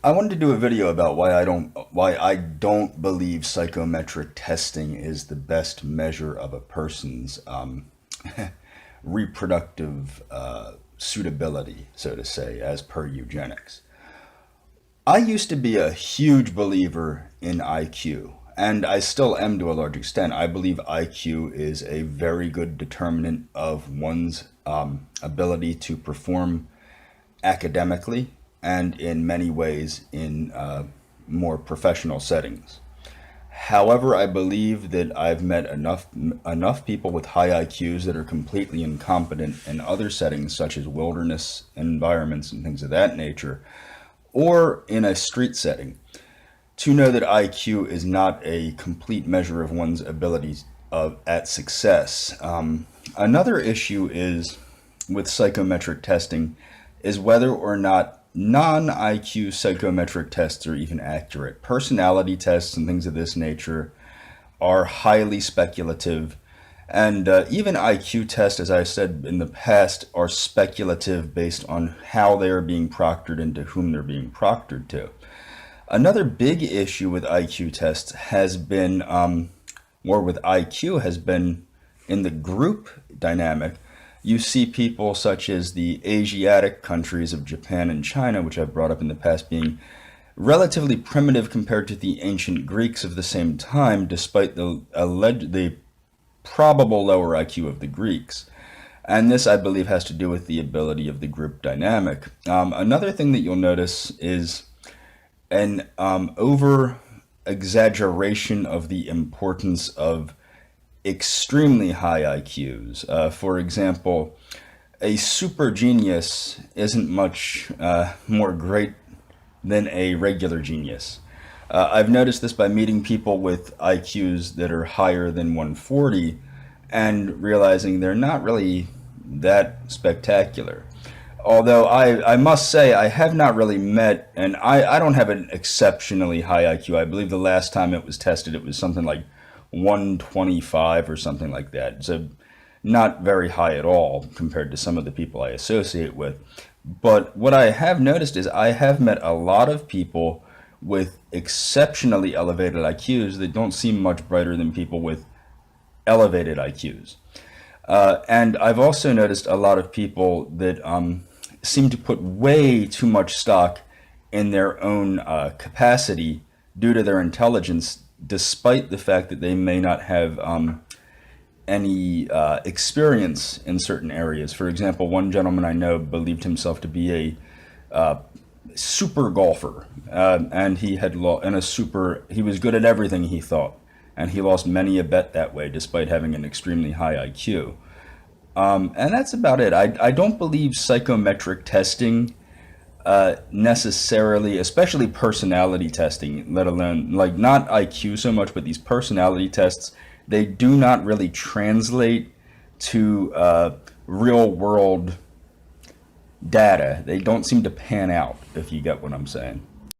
I wanted to do a video about why I don't believe psychometric testing is the best measure of a person's reproductive suitability, so to say, as per eugenics. I used to be a huge believer in IQ, and I still am to a large extent. I believe IQ is a very good determinant of one's ability to perform academically and in many ways in more professional settings. However, I believe that I've met enough people with high IQs that are completely incompetent in other settings, such as wilderness environments and things of that nature, or in a street setting, to know that IQ is not a complete measure of one's ability at success. Another issue is with psychometric testing is whether or not non-IQ psychometric tests are even accurate. Personality tests and things of this nature are highly speculative. And even IQ tests, as I said in the past, are speculative based on how they are being proctored and to whom they're being proctored to. Another big issue with IQ tests has been, or with IQ, has been in the group dynamic. You see people such as the Asiatic countries of Japan and China, which I've brought up in the past, being relatively primitive compared to the ancient Greeks of the same time, despite the probable lower IQ of the Greeks. And this, I believe, has to do with the ability of the group dynamic. Another thing that you'll notice is an over exaggeration of the importance of extremely high IQs. For example, a super genius isn't much more great than a regular genius. I've noticed this by meeting people with IQs that are higher than 140 and realizing they're not really that spectacular. Although I must say I have not really met, and I don't have an exceptionally high IQ. I believe the last time it was tested, it was something like 125 or something like that. So not very high at all compared to some of the people I associate with. But what I have noticed is I have met a lot of people with exceptionally elevated IQs that don't seem much brighter than people with elevated IQs. And I've also noticed a lot of people that seem to put way too much stock in their own capacity due to their intelligence, despite the fact that they may not have any experience in certain areas. For example, one gentleman I know believed himself to be a super golfer, and he had he was good at everything he thought, and he lost many a bet that way, despite having an extremely high IQ. And that's about it. I don't believe psychometric testing necessarily, especially personality testing, let alone like not IQ so much, but these personality tests, they do not really translate to real world data. They don't seem to pan out, if you get what I'm saying.